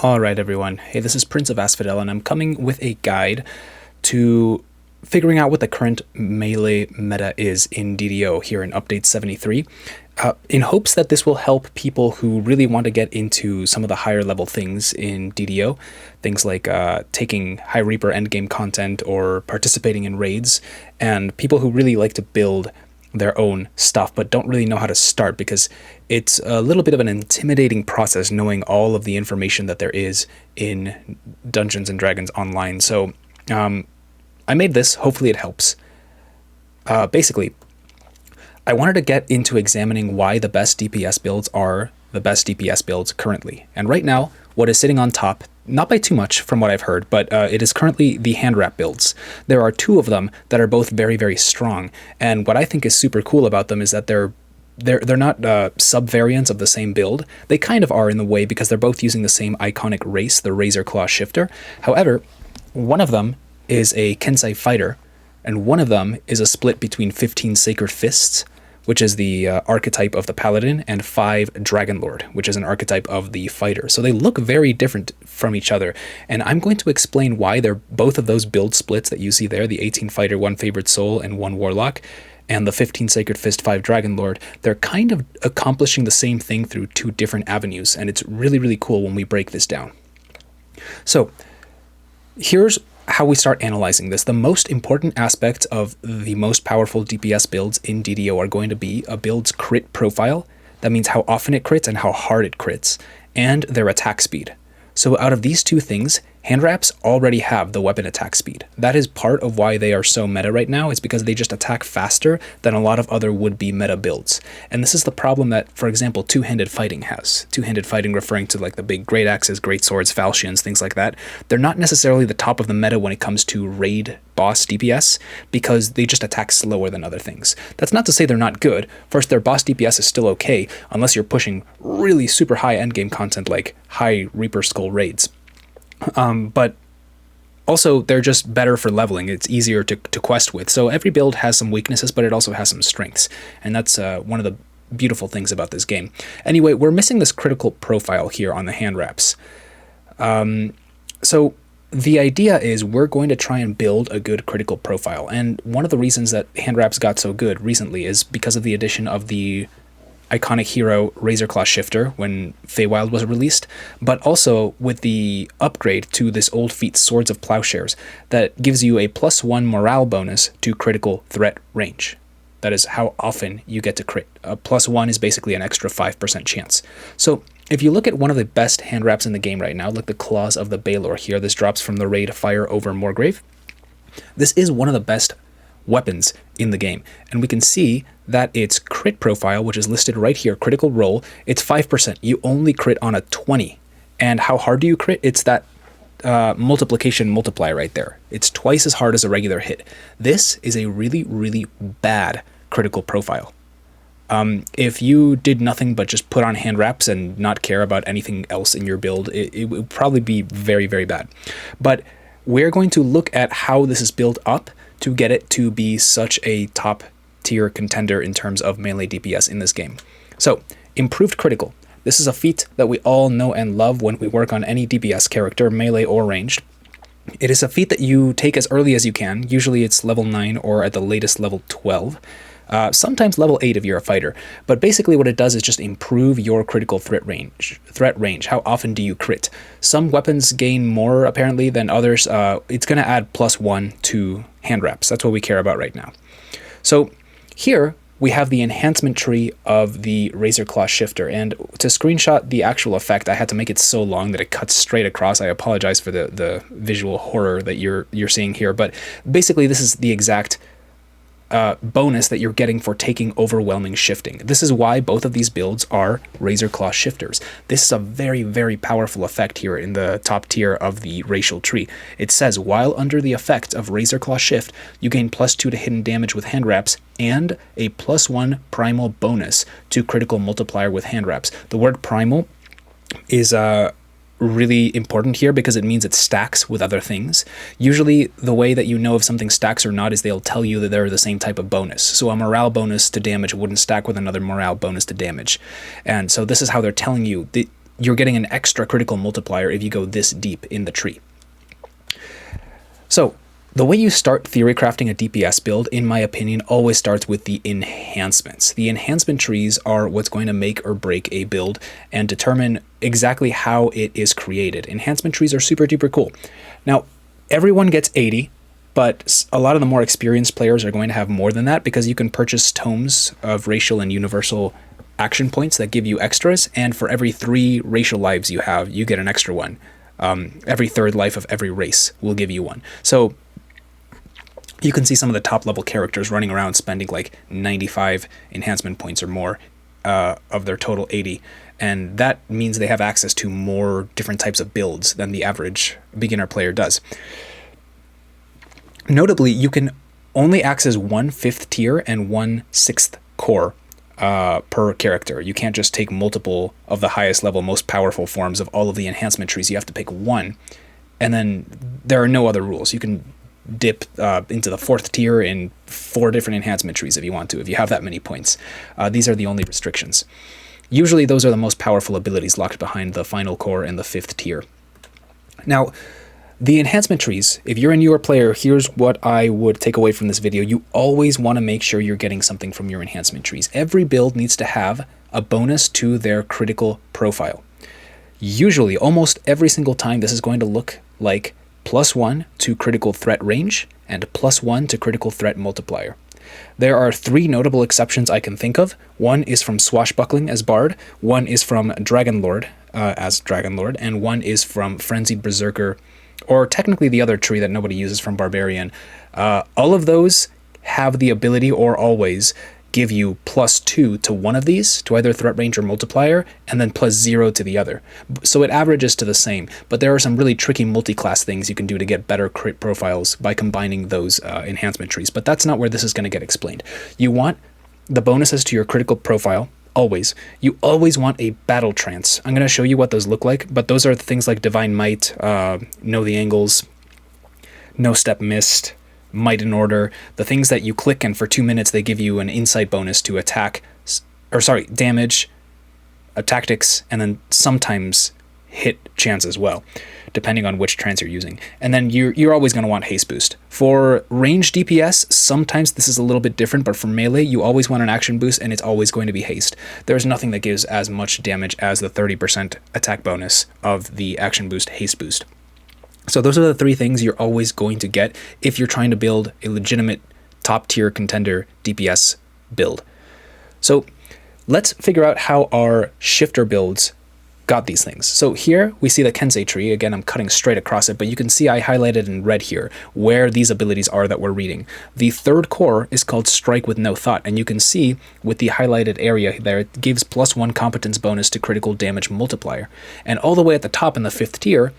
Alright everyone, hey, this is Prince of Asphodel and I'm coming with a guide to figuring out what the current melee meta is in DDO here in update 73, in hopes that this will help people who really want to get into some of the higher level things in DDO, things like taking High Reaper endgame content or participating in raids, and people who really like to build their own stuff but don't really know how to start because it's a little bit of an intimidating process knowing all of the information that there is in Dungeons and Dragons Online. So I made this, hopefully it helps. Basically, I wanted to get into examining why the best DPS builds are the best DPS builds currently. And right now, what is sitting on top, not by too much from what I've heard, but it is currently the hand wrap builds. There are two of them that are both very, very strong. And what I think is super cool about them is that they're not sub-variants of the same build. They kind of are in the way because they're both using the same iconic race, the Razor Claw Shifter. However, one of them is a Kensei fighter, and one of them is a split between 15 Sacred Fists, which is the archetype of the Paladin, and 5 Dragonlord, which is an archetype of the fighter. So they look very different from each other, and I'm going to explain why they're both of those build splits that you see there, the 18 Fighter, 1 Favored Soul, and 1 Warlock, and the 15 Sacred Fist, 5 Dragonlord, they're kind of accomplishing the same thing through 2 different avenues, and it's really, really cool when we break this down. So here's how we start analyzing this. The most important aspect of the most powerful DPS builds in DDO are going to be a build's crit profile. That means how often it crits and how hard it crits, and their attack speed. So out of these two things, hand wraps already have the weapon attack speed. That is part of why they are so meta right now. It's because they just attack faster than a lot of other would-be meta builds. And this is the problem that, for example, two-handed fighting has. Two-handed fighting referring to like the big great axes, great swords, falchions, things like that. They're not necessarily the top of the meta when it comes to raid boss DPS because they just attack slower than other things. That's not to say they're not good. First, their boss DPS is still okay unless you're pushing really super high endgame content like High Reaper Skull raids. But also they're just better for leveling. It's easier to quest with. So every build has some weaknesses, but it also has some strengths. And that's one of the beautiful things about this game. Anyway, we're missing this critical profile here on the hand wraps. So the idea is we're going to try and build a good critical profile. And one of the reasons that hand wraps got so good recently is because of the addition of the iconic hero Razor Claw Shifter when Feywild was released, but also with the upgrade to this old Feats Swords of Plowshares that gives you a +1 morale bonus to critical threat range. That is how often you get to crit. A +1 is basically an extra 5% chance. So if you look at one of the best hand wraps in the game right now, like the Claws of the Balor here, this drops from the raid Fire over Morgrave. This is one of the best weapons in the game, and we can see that its crit profile, which is listed right here, critical roll, it's 5%. You only crit on a 20. And how hard do you crit? It's that multiplication multiply right there. It's twice as hard as a regular hit. This is a really, really bad critical profile. If you did nothing but just put on hand wraps and not care about anything else in your build, it would probably be very, very bad. But we're going to look at how this is built up to get it to be such a top tier contender in terms of melee DPS in this game. So, improved critical. This is a feat that we all know and love when we work on any DPS character, melee or ranged. It is a feat that you take as early as you can. Usually it's level 9 or at the latest level 12. Sometimes level 8 if you're a fighter. But basically what it does is just improve your critical threat range. How often do you crit? Some weapons gain more apparently than others. It's going to add +1 to hand wraps. That's what we care about right now. So here we have the enhancement tree of the Razor Claw Shifter, and to screenshot the actual effect, I had to make it so long that it cuts straight across. I apologize for the visual horror that you're seeing here, but basically this is the exact bonus that you're getting for taking overwhelming shifting. This is why both of these builds are Razor Claw Shifters. This is a very, very powerful effect here in the top tier of the racial tree. It says, while under the effect of Razor Claw Shift, you gain +2 to hidden damage with hand wraps and a +1 primal bonus to critical multiplier with hand wraps. The word primal is really important here because it means it stacks with other things. Usually the way that you know if something stacks or not is they'll tell you that they're the same type of bonus. So a morale bonus to damage wouldn't stack with another morale bonus to damage. And so this is how they're telling you. you're getting an extra critical multiplier if you go this deep in the tree. So the way you start theory crafting a DPS build, in my opinion, always starts with the enhancements. The enhancement trees are what's going to make or break a build and determine exactly how it is created. Enhancement trees are super duper cool. Now, everyone gets 80, but a lot of the more experienced players are going to have more than that because you can purchase tomes of racial and universal action points that give you extras, and for every 3 racial lives you have, you get an extra one. Every 3rd life of every race will give you one. So you can see some of the top level characters running around spending like 95 enhancement points or more of their total 80. And that means they have access to more different types of builds than the average beginner player does. Notably, you can only access 1 5th tier and 1 6th core per character. You can't just take multiple of the highest level, most powerful forms of all of the enhancement trees. You have to pick one. And then there are no other rules. You can dip into the 4th tier in 4 different enhancement trees if you want to, if you have that many points. These are the only restrictions. Usually those are the most powerful abilities locked behind the final core and the 5th tier. Now, the enhancement trees, if you're a newer player, here's what I would take away from this video. You always want to make sure you're getting something from your enhancement trees. Every build needs to have a bonus to their critical profile. Usually, almost every single time, this is going to look like +1 to critical threat range and +1 to critical threat multiplier. There are 3 notable exceptions I can think of. One is from Swashbuckling as Bard, one is from Dragonlord as Dragonlord, and one is from Frenzied Berserker, or technically the other tree that nobody uses from Barbarian. All of those have the ability, or always, give you +2 to one of these, to either threat range or multiplier, and then +0 to the other. So it averages to the same, but there are some really tricky multi-class things you can do to get better crit profiles by combining those enhancement trees, but that's not where this is going to get explained. You want the bonuses to your critical profile, always. You always want a battle trance. I'm going to show you what those look like, but those are things like Divine Might, Know the Angles, No Step Missed, Might in Order, the things that you click and for 2 minutes they give you an insight bonus to damage, tactics, and then sometimes hit chance as well, depending on which trance you're using. And then you're always going to want haste boost. For range DPS, sometimes this is a little bit different, but for melee, you always want an action boost, and it's always going to be haste. There's nothing that gives as much damage as the 30% attack bonus of the action boost haste boost. So those are the 3 things you're always going to get if you're trying to build a legitimate top-tier contender DPS build. So let's figure out how our shifter builds got these things. So here we see the Kensei tree. Again, I'm cutting straight across it, but you can see I highlighted in red here where these abilities are that we're reading. The 3rd core is called Strike with No Thought, and you can see with the highlighted area there, it gives +1 competence bonus to critical damage multiplier. And all the way at the top in the 5th tier,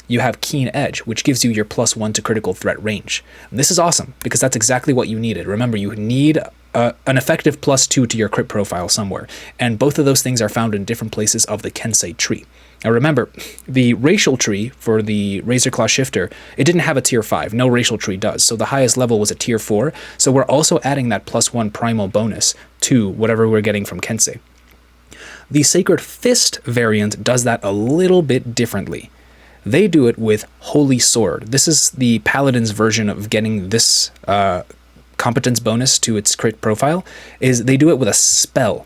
you have Keen Edge, which gives you your +1 to critical threat range. And this is awesome because that's exactly what you needed. Remember, you need an effective +2 to your crit profile somewhere, and both of those things are found in different places of the Kensei tree. Now remember, the racial tree for the Razorclaw Shifter, it didn't have a tier 5. No racial tree does, so the highest level was a tier 4, so we're also adding that +1 primal bonus to whatever we're getting from Kensei. The Sacred Fist variant does that a little bit differently. They do it with Holy Sword. This is the Paladin's version of getting this competence bonus to its crit profile, is they do it with a spell.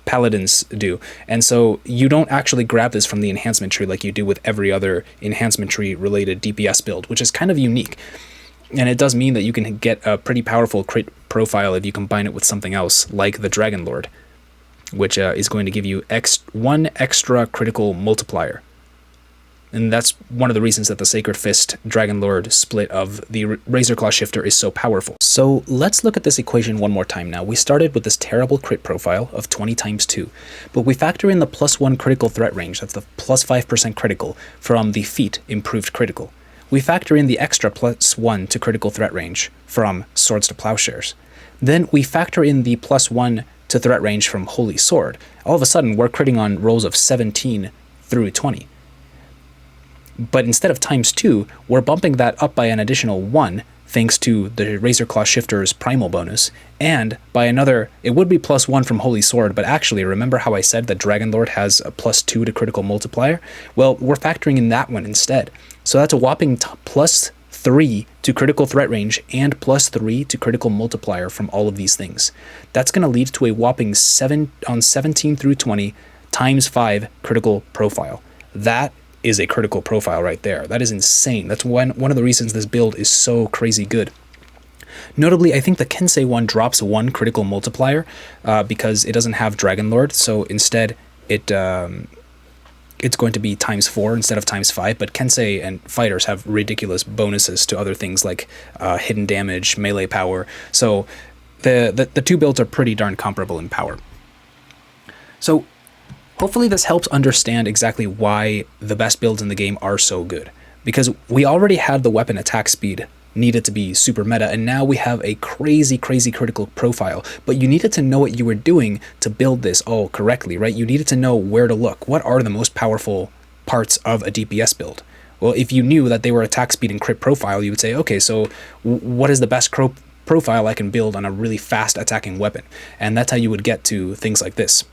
Paladins do. And so you don't actually grab this from the enhancement tree like you do with every other enhancement tree related DPS build, which is kind of unique. And it does mean that you can get a pretty powerful crit profile if you combine it with something else like the Dragonlord, which is going to give you 1 extra critical multiplier. And that's one of the reasons that the Sacred Fist Dragonlord split of the Razorclaw Shifter is so powerful. So let's look at this equation one more time now. We started with this terrible crit profile of 20 times 2, but we factor in the +1 critical threat range, that's the +5% critical from the Feat Improved Critical. We factor in the extra +1 to critical threat range from Swords to Plowshares. Then we factor in the +1 to threat range from Holy Sword. All of a sudden, we're critting on rolls of 17 through 20. But instead of times 2, we're bumping that up by an additional 1 thanks to the Razor Claw Shifter's primal bonus, and by another, it would be +1 from Holy Sword, but actually, remember how I said that Dragon Lord has a +2 to critical multiplier? Well, we're factoring in that one instead. So that's a whopping +3 to critical threat range and +3 to critical multiplier from all of these things. That's going to lead to a whopping 17 through 20 times 5 critical profile. That is a critical profile right there. That is insane. That's one of the reasons this build is so crazy good. Notably, I think the Kensei one drops 1 critical multiplier because it doesn't have Dragon Lord, so instead it's going to be ×4 instead of ×5, but Kensei and fighters have ridiculous bonuses to other things like hidden damage, melee power, so the two builds are pretty darn comparable in power. So hopefully this helps understand exactly why the best builds in the game are so good, because we already had the weapon attack speed needed to be super meta, and now we have a crazy critical profile, but you needed to know what you were doing to build this all correctly, right? You needed to know where to look. What are the most powerful parts of a DPS build? Well, if you knew that they were attack speed and crit profile, you would say, okay, so what is the best profile I can build on a really fast attacking weapon? And that's how you would get to things like this.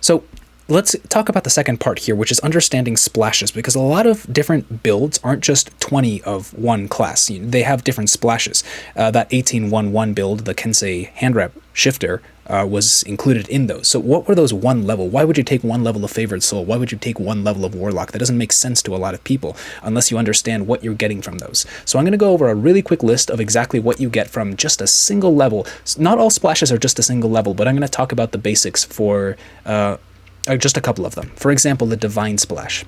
So let's talk about the second part here, which is understanding splashes, because a lot of different builds aren't just 20 of one class. They have different splashes. That 18-1-1 build, the Kensei hand wrap shifter, was included in those. So what were those 1 level? Why would you take 1 level of Favored Soul? Why would you take 1 level of Warlock? That doesn't make sense to a lot of people unless you understand what you're getting from those. So I'm going to go over a really quick list of exactly what you get from just a single level. Not all splashes are just a single level, but I'm going to talk about the basics for just a couple of them. For example, the Divine Splash.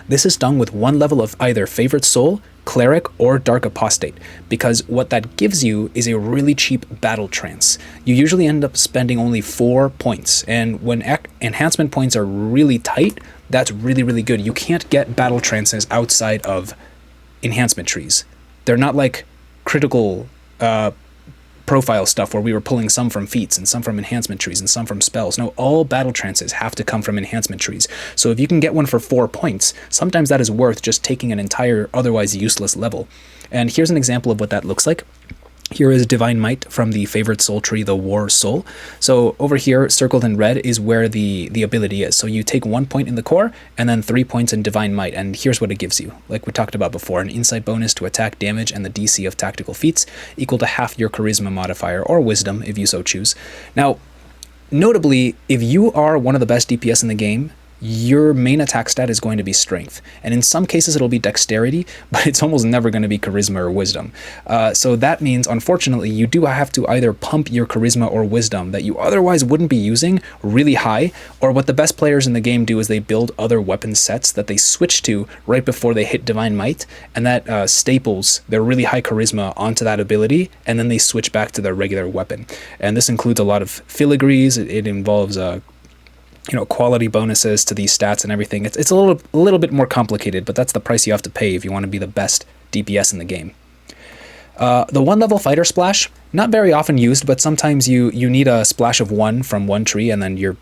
This is done with 1 level of either Favored Soul, Cleric, or Dark Apostate, because what that gives you is a really cheap battle trance. You usually end up spending only 4 points, and when enhancement points are really tight, that's really good. You can't get battle trances outside of enhancement trees. They're not like critical profile stuff where we were pulling some from feats and some from enhancement trees and some from spells. No, all battle trances have to come from enhancement trees. So if you can get one for 4 points, sometimes that is worth just taking an entire otherwise useless level. And here's an example of what that looks like. Here is Divine Might from the Favored Soul tree, the War Soul. So over here, circled in red, is where the ability is. So you take 1 point in the core, and then 3 points in Divine Might, and here's what it gives you. Like we talked about before, an insight bonus to attack damage and the DC of tactical feats, equal to half your charisma modifier, or wisdom, if you so choose. Now, notably, if you are one of the best DPS in the game, your main attack stat is going to be strength, and in some cases it'll be dexterity, but it's almost never going to be charisma or wisdom. So that means, unfortunately, you do have to either pump your charisma or wisdom that you otherwise wouldn't be using really high, or what the best players in the game do is they build other weapon sets that they switch to right before they hit Divine Might, and that staples their really high charisma onto that ability, and then they switch back to their regular weapon. And this includes a lot of filigrees. It involves quality bonuses to these stats and everything. It's a little bit more complicated, but that's the price you have to pay if you want to be the best DPS in the game. The 1 level fighter splash, not very often used, but sometimes you need a splash of 1 from one tree, and then you're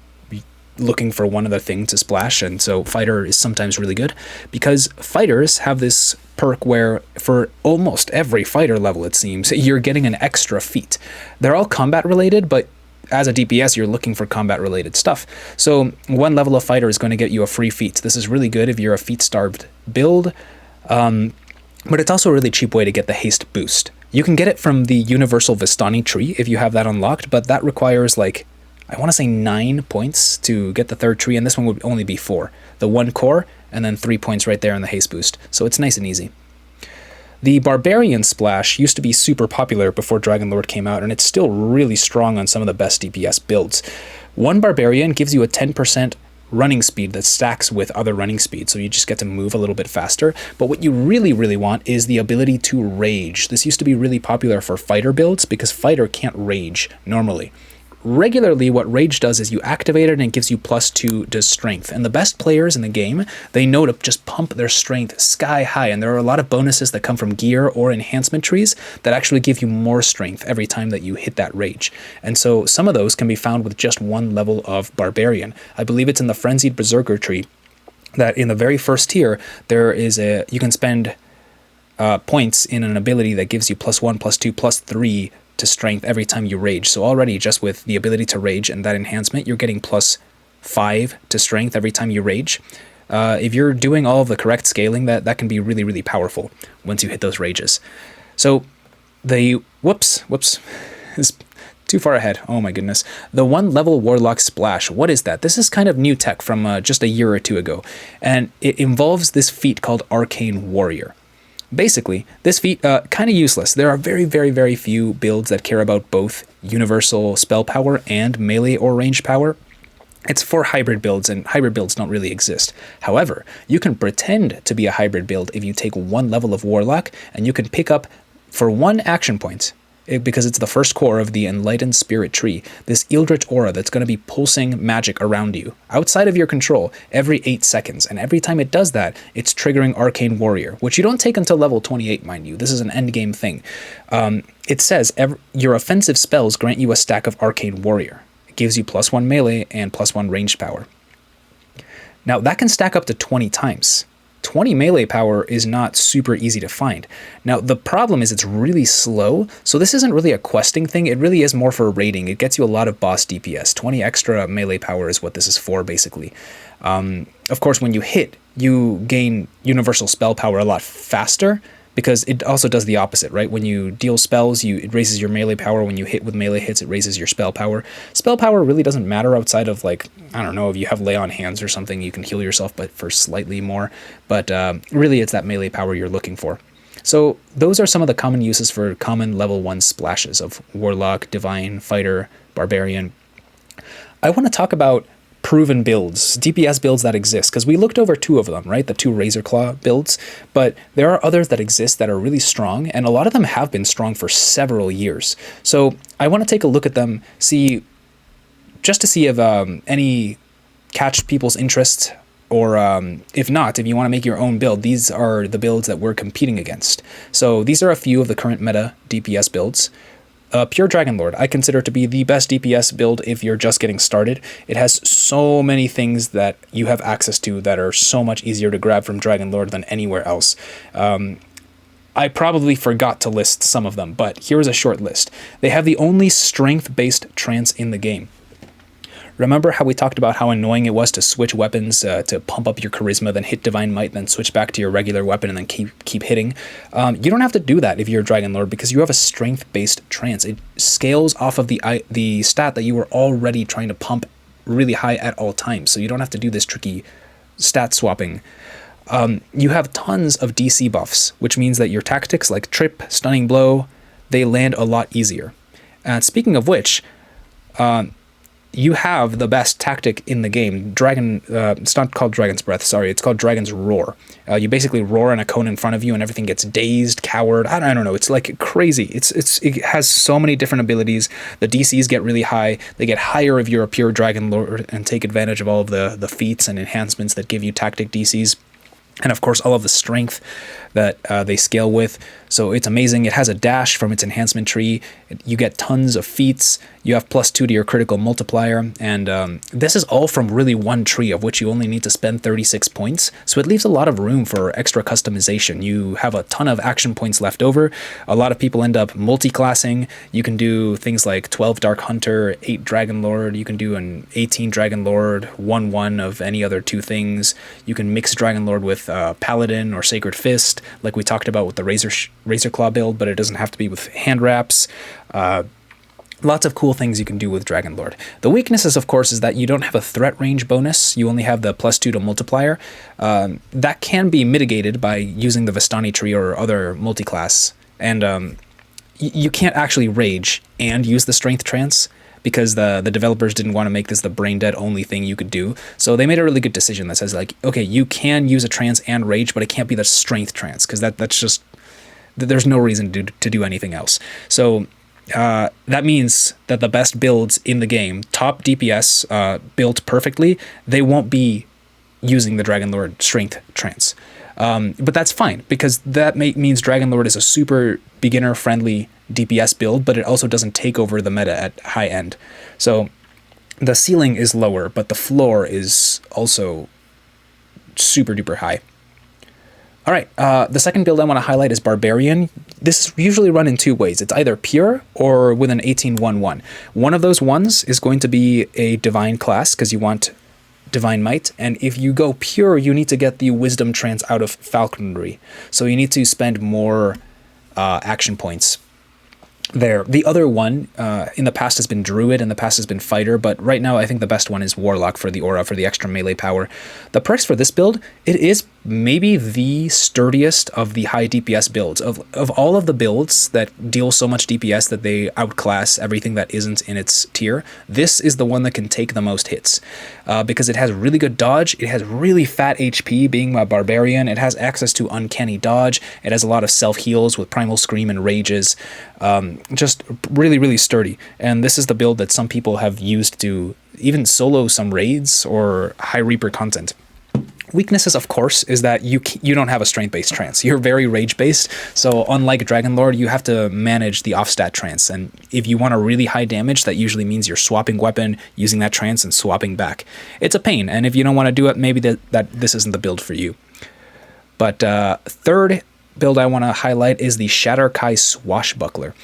looking for one other thing to splash, and so fighter is sometimes really good, because fighters have this perk where for almost every fighter level, it seems, you're getting an extra feat. They're all combat related, but as a DPS, you're looking for combat-related stuff. So 1 level of fighter is going to get you a free feat. This is really good if you're a feat-starved build, but it's also a really cheap way to get the haste boost. You can get it from the Universal Vistani tree if you have that unlocked, but that requires, I want to say 9 points to get the 3rd tree, and this one would only be 4. The 1 core, and then 3 points right there in the haste boost. So it's nice and easy. The Barbarian Splash used to be super popular before Dragon Lord came out, and it's still really strong on some of the best DPS builds. 1 Barbarian gives you a 10% running speed that stacks with other running speed, so you just get to move a little bit faster. But what you really want is the ability to rage. This used to be really popular for fighter builds because fighter can't rage normally. Regularly, what Rage does is you activate it and it gives you +2 to strength. And the best players in the game, they know to just pump their strength sky high. And there are a lot of bonuses that come from gear or enhancement trees that actually give you more strength every time that you hit that Rage. And so some of those can be found with just 1 level of Barbarian. I believe it's in the Frenzied Berserker tree that in the very first tier, there is you can spend points in an ability that gives you +1, +2, +3 to strength every time you rage. So already just with the ability to rage and that enhancement, you're getting +5 to strength every time you rage. If you're doing all of the correct scaling, that can be really, really powerful once you hit those rages. So the whoops, is too far ahead. Oh my goodness. The 1-level Warlock Splash. What is that? This is kind of new tech from just a year or two ago, and it involves this feat called Arcane Warrior. Basically, this feat, kind of useless. There are very, very, very few builds that care about both universal spell power and melee or range power. It's for hybrid builds, and hybrid builds don't really exist. However, you can pretend to be a hybrid build if you take 1 level of Warlock, and you can pick up, for 1 action point, because it's the first core of the Enlightened Spirit Tree, this Eldritch Aura that's going to be pulsing magic around you, outside of your control, every 8 seconds. And every time it does that, it's triggering Arcane Warrior, which you don't take until level 28, mind you. This is an endgame thing. It says, your offensive spells grant you a stack of Arcane Warrior. It gives you +1 melee and +1 ranged power. Now, that can stack up to 20 times. 20 melee power is not super easy to find. Now, the problem is it's really slow, so this isn't really a questing thing. It really is more for raiding. It gets you a lot of boss DPS. 20 extra melee power is what this is for, basically. Of course, when you hit, you gain universal spell power a lot faster, because it also does the opposite, right? When you deal spells, it raises your melee power. When you hit with melee hits, it raises your spell power. Spell power really doesn't matter outside of, like, I don't know, if you have lay on hands or something, you can heal yourself, but for slightly more. But really, it's that melee power you're looking for. So those are some of the common uses for common level 1 splashes of Warlock, Divine, Fighter, Barbarian. I want to talk about proven builds, DPS builds that exist, because we looked over 2 of them, right? The 2 Razorclaw builds, but there are others that exist that are really strong, and a lot of them have been strong for several years. So I want to take a look at them, just to see if any catch people's interest, or if not, if you want to make your own build, these are the builds that we're competing against. So these are a few of the current meta DPS builds. Pure Dragonlord, I consider to be the best DPS build if you're just getting started. It has so many things that you have access to that are so much easier to grab from Dragonlord than anywhere else. I probably forgot to list some of them, but here's a short list. They have the only strength-based trance in the game. Remember how we talked about how annoying it was to switch weapons to pump up your charisma, then hit Divine Might, then switch back to your regular weapon, and then keep hitting? You don't have to do that if you're a Dragonlord, because you have a strength-based trance. It scales off of the stat that you were already trying to pump really high at all times, so you don't have to do this tricky stat swapping. You have tons of DC buffs, which means that your tactics like Trip, Stunning Blow, they land a lot easier. And speaking of which, you have the best tactic in the game. It's not called Dragon's Breath, sorry. It's called Dragon's Roar. You basically roar in a cone in front of you and everything gets dazed, cowered. I don't know. It's like crazy. It has so many different abilities. The DCs get really high. They get higher if you're a pure Dragonlord and take advantage of all of the feats and enhancements that give you tactic DCs. And of course, all of the strength that they scale with. So it's amazing. It has a dash from its enhancement tree. You get tons of feats. You have +2 to your critical multiplier. And this is all from really one tree, of which you only need to spend 36 points. So it leaves a lot of room for extra customization. You have a ton of action points left over. A lot of people end up multi-classing. You can do things like 12 Dark Hunter, 8 Dragonlord. You can do an 18 Dragonlord, 1/1 of any other 2 things. You can mix Dragonlord with Paladin or Sacred Fist, like we talked about with the Razorclaw build, but it doesn't have to be with hand wraps. Lots of cool things you can do with Dragonlord. The weaknesses, of course, is that you don't have a threat range bonus. You only have the +2 to multiplier. That can be mitigated by using the Vistani tree or other multiclass. And you can't actually rage and use the strength trance, because the developers didn't want to make this the brain dead only thing you could do. So they made a really good decision that says, like, okay, you can use a trance and rage, but it can't be the strength trance, because that's just, there's no reason to do anything else. So that means that the best builds in the game, top DPS built perfectly, they won't be using the Dragonlord strength trance. But that's fine, because that means Dragonlord is a super beginner-friendly DPS build, but it also doesn't take over the meta at high end. So the ceiling is lower, but the floor is also super duper high. All right, the second build I want to highlight is Barbarian. This is usually run in two ways. It's either pure or with an 18-1-1. One of those ones is going to be a divine class because you want divine might, and if you go pure, you need to get the wisdom trance out of falconry. So you need to spend more action points there. The other one in the past has been Druid, in the past has been Fighter, but right now I think the best one is Warlock for the aura, for the extra melee power. The perks for this build, it is maybe the sturdiest of the high DPS builds. Of all of the builds that deal so much DPS that they outclass everything that isn't in its tier, this is the one that can take the most hits. Because it has really good dodge, it has really fat HP being a Barbarian, it has access to uncanny dodge, it has a lot of self-heals with Primal Scream and Rages. Just really, really sturdy. And this is the build that some people have used to even solo some raids or High Reaper content. Weaknesses, of course, is that you don't have a strength-based trance. You're very rage-based, so unlike Dragonlord, you have to manage the off-stat trance. And if you want a really high damage, that usually means you're swapping weapon, using that trance, and swapping back. It's a pain, and if you don't want to do it, maybe that this isn't the build for you. But third build I want to highlight is the Shatterkai Swashbuckler.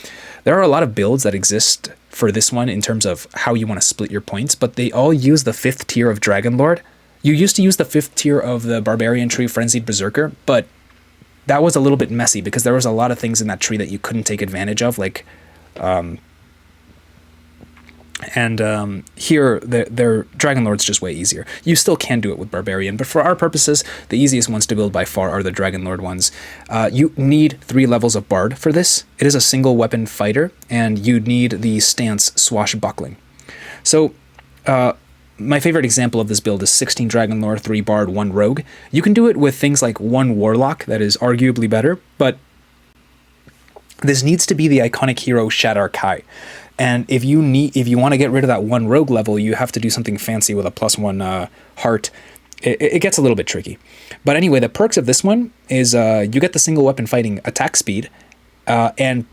There are a lot of builds that exist for this one in terms of how you want to split your points, but they all use the 5th tier of Dragonlord. You used to use the 5th tier of the Barbarian tree, Frenzied Berserker, but that was a little bit messy because there was a lot of things in that tree that you couldn't take advantage of, like here, their Dragonlord's just way easier. You still can do it with Barbarian, but for our purposes, the easiest ones to build by far are the Dragonlord ones. You need 3 levels of Bard for this. It is a single weapon fighter, and you need the stance Swashbuckling. So, my favorite example of this build is 16 Dragonlord, 3 Bard, 1 Rogue. You can do it with things like 1 Warlock, that is arguably better, but this needs to be the iconic hero Shatterkai. And if you want to get rid of that 1 Rogue level, you have to do something fancy with a +1 heart. It gets a little bit tricky. But anyway, the perks of this one is you get the single weapon fighting attack speed, and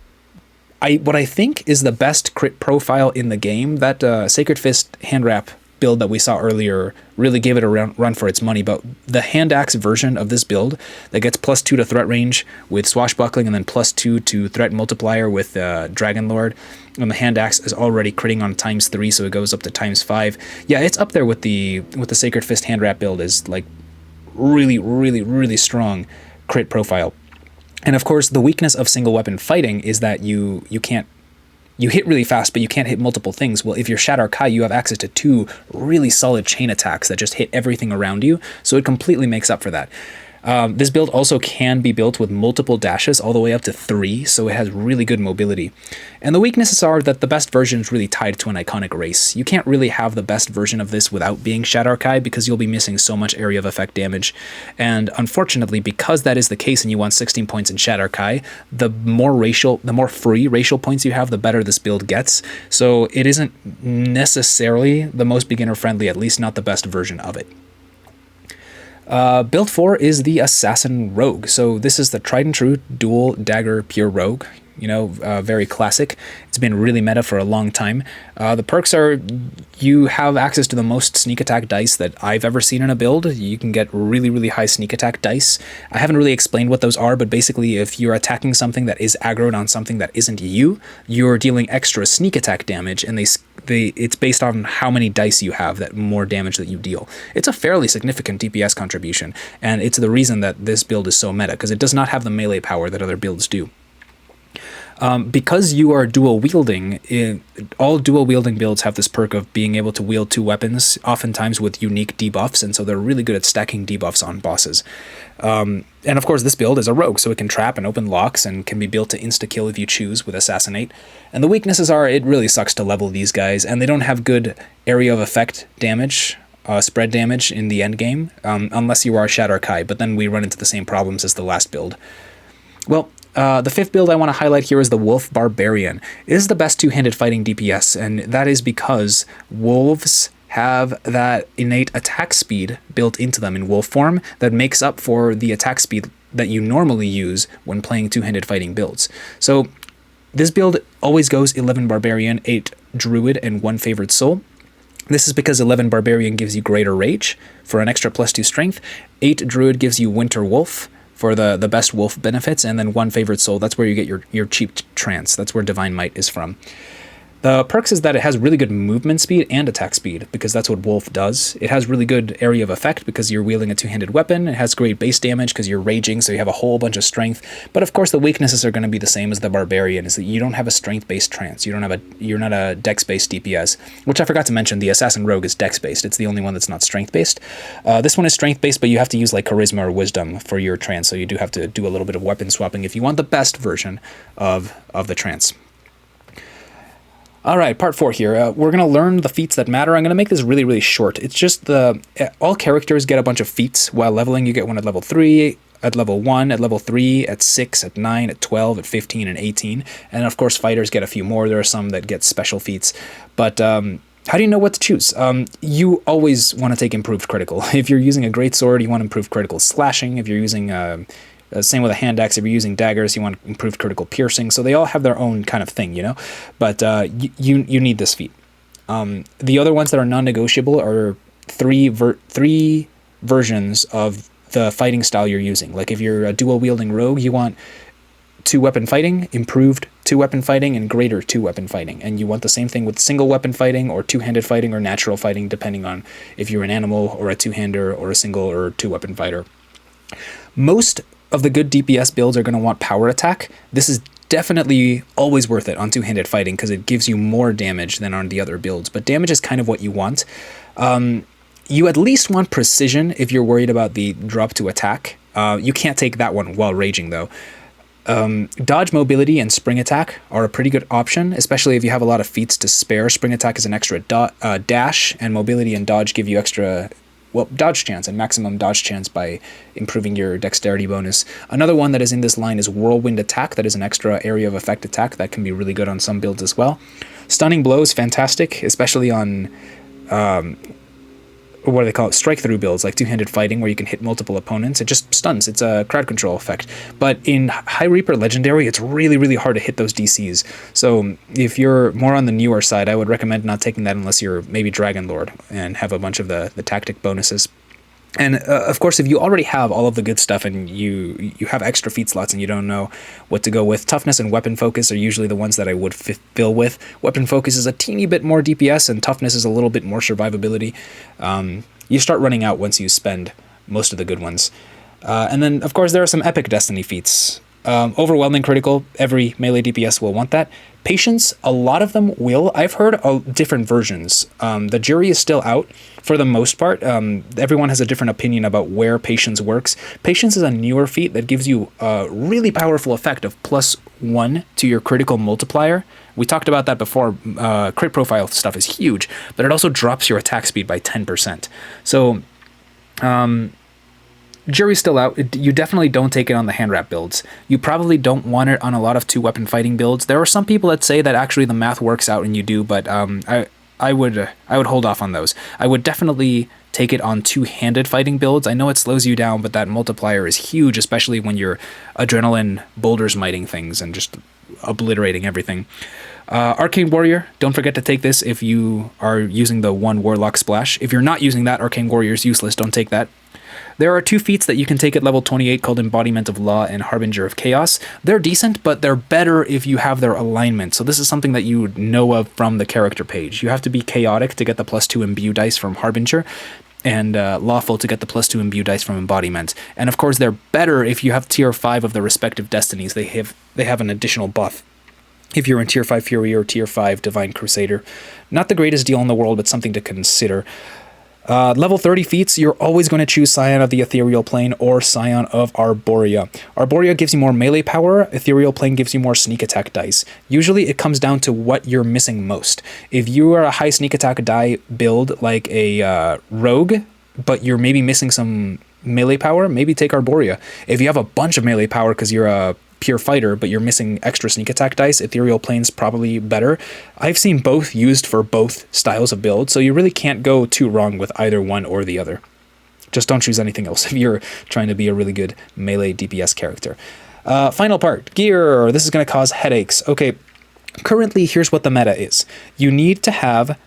what I think is the best crit profile in the game. That Sacred Fist hand wrap build that we saw earlier really gave it a run for its money, but the hand axe version of this build that gets +2 to threat range with Swashbuckling and then +2 to threat multiplier with Dragonlord, and the hand axe is already critting on ×3, so it goes up to ×5. Yeah, it's up there with the Sacred Fist hand wrap build, is like really, really, really strong crit profile. And of course, the weakness of single weapon fighting is that you can't. You hit really fast, but you can't hit multiple things. Well, if you're Shatterkai, you have access to 2 really solid chain attacks that just hit everything around you, so it completely makes up for that. This build also can be built with multiple dashes, all the way up to 3, so it has really good mobility. And the weaknesses are that the best version is really tied to an iconic race. You can't really have the best version of this without being Shatterkai, because you'll be missing so much area of effect damage. And unfortunately, because that is the case and you want 16 points in Shatterkai, the more free racial points you have, the better this build gets. So it isn't necessarily the most beginner-friendly, at least not the best version of it. Build 4 is the Assassin Rogue. So this is the tried and true dual dagger pure rogue. Very classic. It's been really meta for a long time. The perks are you have access to the most sneak attack dice that I've ever seen in a build. You can get really, really high sneak attack dice. I haven't really explained what those are, but basically if you're attacking something that is aggroed on something that isn't you, you're dealing extra sneak attack damage, and it's based on how many dice you have, that more damage that you deal. It's a fairly significant DPS contribution, and it's the reason that this build is so meta, because it does not have the melee power that other builds do. Because you are dual wielding, all dual wielding builds have this perk of being able to wield 2 weapons, oftentimes with unique debuffs, and so they're really good at stacking debuffs on bosses. And of course, this build is a rogue, so it can trap and open locks and can be built to insta-kill if you choose with Assassinate. And the weaknesses are it really sucks to level these guys, and they don't have good area of effect damage, spread damage in the end game, unless you are Shatterkai, but then we run into the same problems as the last build. Well, the 5th build I want to highlight here is the Wolf Barbarian. It is the best two-handed fighting DPS, and that is because wolves have that innate attack speed built into them in wolf form that makes up for the attack speed that you normally use when playing two-handed fighting builds. So this build always goes 11 Barbarian, 8 Druid, and 1 Favored Soul. This is because 11 Barbarian gives you greater rage for an extra +2 strength, 8 Druid gives you Winter Wolf for the best wolf benefits, and then 1 Favored Soul. That's where you get your cheap trance. That's where Divine Might is from. The perks is that it has really good movement speed and attack speed, because that's what Wolf does. It has really good area of effect because you're wielding a two-handed weapon. It has great base damage because you're raging, so you have a whole bunch of strength. But of course, the weaknesses are going to be the same as the Barbarian, is that you don't have a strength-based trance. You're not a dex-based DPS, which I forgot to mention. The Assassin Rogue is dex-based. It's the only one that's not strength-based. This one is strength-based, but you have to use like Charisma or Wisdom for your trance, so you do have to do a little bit of weapon swapping if you want the best version of the trance. All right, part 4 here. We're going to learn the feats that matter. I'm going to make this really, really short. It's just all characters get a bunch of feats while leveling. You get one at level 3, at level 1, at level 3, at 6, at 9, at 12, at 15, and 18. And of course, fighters get a few more. There are some that get special feats. But how do you know what to choose? You always want to take improved critical. If you're using a great sword, you want improved critical slashing. If you're using same with a hand axe. If you're using daggers, you want improved critical piercing. So they all have their own kind of thing, you know. But you need this feat. The other ones that are non-negotiable are three versions of the fighting style you're using. Like if you're a dual wielding rogue, you want 2-weapon fighting, improved 2-weapon fighting, and greater 2-weapon fighting. And you want the same thing with single weapon fighting or 2-handed fighting or natural fighting, depending on if you're an animal or a 2-hander or a single or 2-weapon fighter. Most of the good DPS builds are going to want power attack. This is definitely always worth it on 2-handed fighting because it gives you more damage than on the other builds. But damage is kind of what you want. You at least want precision if you're worried about the drop to attack. You can't take that one while raging though. Dodge, mobility, and spring attack are a pretty good option, especially if you have a lot of feats to spare. Spring attack is an extra dash, and mobility and dodge give you extra dodge chance and maximum dodge chance by improving your dexterity bonus. Another one that is in this line is whirlwind attack. That is an extra area of effect attack that can be really good on some builds as well. Stunning blow is fantastic, especially on what do they call it? Strike through builds, like 2-handed fighting where you can hit multiple opponents. It just stuns. It's a crowd control effect. But in High Reaper Legendary, it's really, really hard to hit those DCs. So if you're more on the newer side, I would recommend not taking that unless you're maybe Dragon Lord and have a bunch of the tactic bonuses. And of course, if you already have all of the good stuff and you have extra feat slots and you don't know what to go with, toughness and weapon focus are usually the ones that I would fill with. Weapon focus is a teeny bit more DPS and toughness is a little bit more survivability. You start running out once you spend most of the good ones. And then, of course, there are some epic Destiny feats. Overwhelming critical, every melee DPS will want that. Patience, a lot of them will. I've heard different versions. The jury is still out for the most part. Everyone has a different opinion about where Patience works. Patience is a newer feat that gives you a really powerful effect of +1 to your critical multiplier. We talked about that before. Crit profile stuff is huge, but it also drops your attack speed by 10%. So, jury's still out. You definitely don't take it on the hand wrap builds. You probably don't want it on a lot of 2-weapon fighting builds. There are some people that say that actually the math works out and you do, but I would hold off on those. I would definitely take it on 2-handed fighting builds. I know it slows you down, but that multiplier is huge, especially when you're adrenaline boulders miting things and just obliterating everything. Arcane Warrior, don't forget to take this if you are using the 1 Warlock Splash. If you're not using that, Arcane Warrior is useless. Don't take that. There are 2 feats that you can take at level 28 called Embodiment of Law and Harbinger of Chaos. They're decent, but they're better if you have their alignment. So this is something that you would know of from the character page. You have to be chaotic to get the +2 imbue dice from Harbinger, and lawful to get the +2 imbue dice from Embodiment. And of course, they're better if you have tier 5 of the respective destinies. They have an additional buff if you're in tier 5 Fury or tier 5 Divine Crusader. Not the greatest deal in the world, but something to consider. Level 30 feats, you're always going to choose Scion of the Ethereal Plane or Scion of Arborea. Arborea gives you more melee power, Ethereal Plane gives you more sneak attack dice. Usually it comes down to what you're missing most. If you are a high sneak attack die build like a rogue, but you're maybe missing some melee power, maybe take Arborea. If you have a bunch of melee power because you're a pure fighter, but you're missing extra sneak attack dice, Ethereal Plane's probably better. I've seen both used for both styles of build, so you really can't go too wrong with either one or the other. Just don't choose anything else if you're trying to be a really good melee DPS character. Final part, gear. This is going to cause headaches. Okay, currently here's what the meta is. You need to have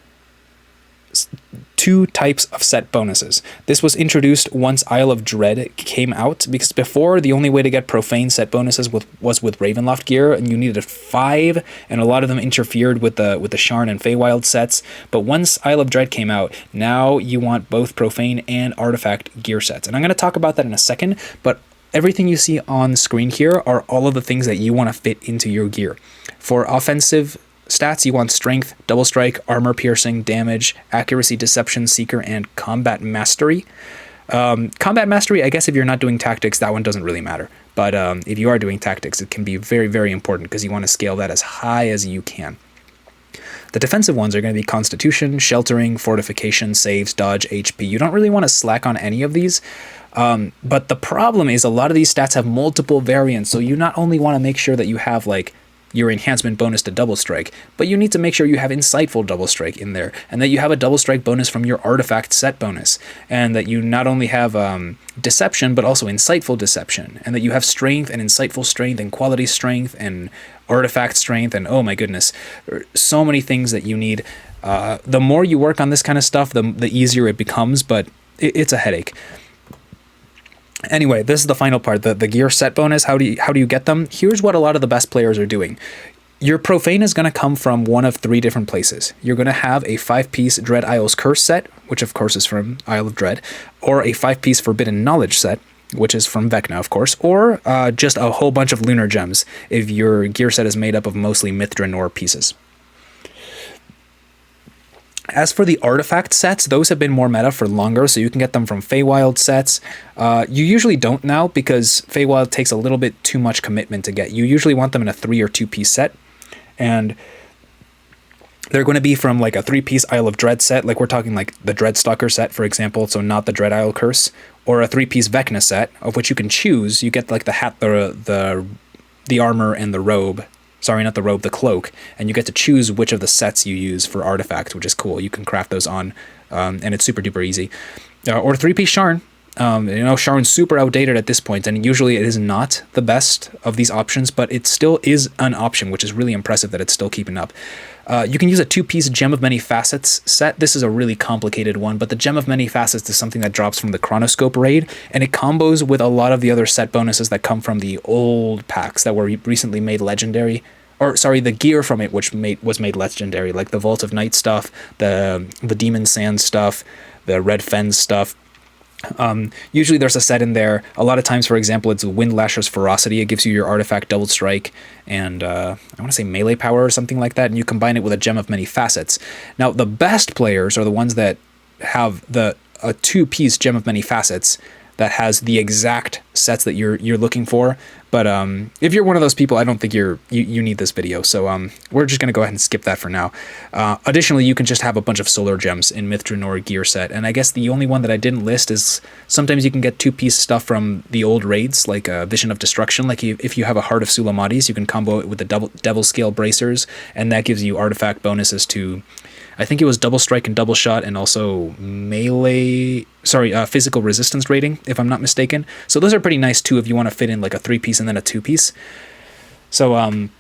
two types of set bonuses. This was introduced once Isle of Dread came out, because before the only way to get profane set bonuses was with Ravenloft gear, and you needed 5, and a lot of them interfered with the Sharn and Feywild sets. But once Isle of Dread came out, now you want both profane and artifact gear sets. And I'm going to talk about that in a second, but everything you see on screen here are all of the things that you want to fit into your gear. For offensive stats, you want strength, double strike, armor piercing, damage, accuracy, deception, seeker, and combat mastery. Combat mastery, I guess if you're not doing tactics, that one doesn't really matter. But if you are doing tactics, it can be very, very important because you want to scale that as high as you can. The defensive ones are going to be constitution, sheltering, fortification, saves, dodge, HP. You don't really want to slack on any of these. But the problem is a lot of these stats have multiple variants. So you not only want to make sure that you have like your enhancement bonus to double strike, but you need to make sure you have insightful double strike in there, and that you have a double strike bonus from your artifact set bonus, and that you not only have deception but also insightful deception, and that you have strength and insightful strength and quality strength and artifact strength, and oh my goodness, so many things that you need. The more you work on this kind of stuff, the easier it becomes, but it's a headache. Anyway, this is the final part, the gear set bonus. How do you get them? Here's what a lot of the best players are doing. Your profane is going to come from one of 3 different places. You're going to have a 5-piece Dread Isle's Curse set, which of course is from Isle of Dread, or a 5-piece Forbidden Knowledge set, which is from Vecna, of course, or just a whole bunch of lunar gems if your gear set is made up of mostly Mithranor pieces. As for the artifact sets, those have been more meta for longer, so you can get them from Feywild sets. You usually don't now because Feywild takes a little bit too much commitment to get. You usually want them in a 3 or 2-piece set, and they're going to be from like a 3-piece Isle of Dread set, like we're talking like the Dreadstalker set, for example, so not the Dread Isle Curse, or a 3-piece Vecna set, of which you can choose. You get like the hat, the armor, and the robe. Sorry, not the robe, the cloak, and you get to choose which of the sets you use for artifacts, which is cool. You can craft those on, and it's super duper easy. Or 3-piece Sharn. Sharn's super outdated at this point, and usually it is not the best of these options, but it still is an option, which is really impressive that it's still keeping up. You can use a 2-piece Gem of Many Facets set. This is a really complicated one, but the Gem of Many Facets is something that drops from the Chronoscope raid, and it combos with a lot of the other set bonuses that come from the old packs that were recently made legendary. Or, sorry, the gear from it was made legendary, like the Vault of Night stuff, the Demon Sand stuff, the Red Fen stuff. Usually there's a set in there. A lot of times, for example, it's Windlasher's Ferocity. It gives you your artifact double strike and I want to say melee power or something like that, and you combine it with a Gem of Many Facets. Now, the best players are the ones that have a 2-piece Gem of Many Facets that has the exact sets that you're looking for. But if you're one of those people, I don't think you need this video. So we're just going to go ahead and skip that for now. Additionally, you can just have a bunch of solar gems in Mithranor gear set. And I guess the only one that I didn't list is sometimes you can get 2-piece stuff from the old raids, like Vision of Destruction. Like if you have a Heart of Sulamadis, you can combo it with the Devil Scale Bracers, and that gives you artifact bonuses to, I think it was double strike and double shot, and also physical resistance rating, if I'm not mistaken. So those are pretty nice too if you want to fit in like a 3-piece and then a 2-piece. So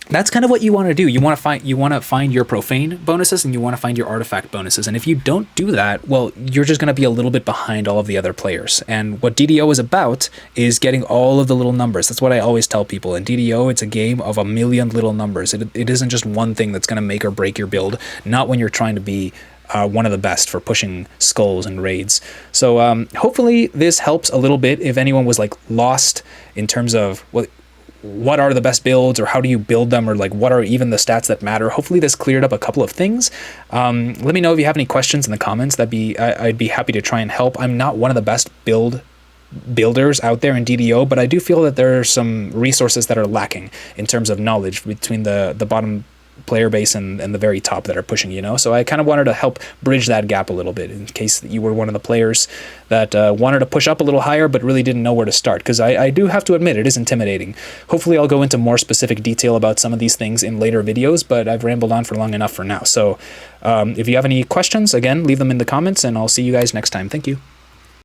that's kind of what you want to do. You want to find your profane bonuses, and you want to find your artifact bonuses. And if you don't do that, well, you're just going to be a little bit behind all of the other players. And what DDO is about is getting all of the little numbers. That's what I always tell people. In DDO, it's a game of a million little numbers. It isn't just one thing that's going to make or break your build. Not when you're trying to be one of the best for pushing skulls and raids. So hopefully this helps a little bit if anyone was like lost in terms of what are the best builds, or how do you build them, or like what are even the stats that matter. Hopefully this cleared up a couple of things. Let me know if you have any questions in the comments. I'd be happy to try and help. I'm not one of the best builders out there in DDO, but I do feel that there are some resources that are lacking in terms of knowledge between the bottom player base and the very top that are pushing, so I kind of wanted to help bridge that gap a little bit in case you were one of the players that wanted to push up a little higher but really didn't know where to start, because I do have to admit it is intimidating. Hopefully I'll go into more specific detail about some of these things in later videos, but I've rambled on for long enough for now. So if you have any questions, again, leave them in the comments, and I'll see you guys next time. Thank you.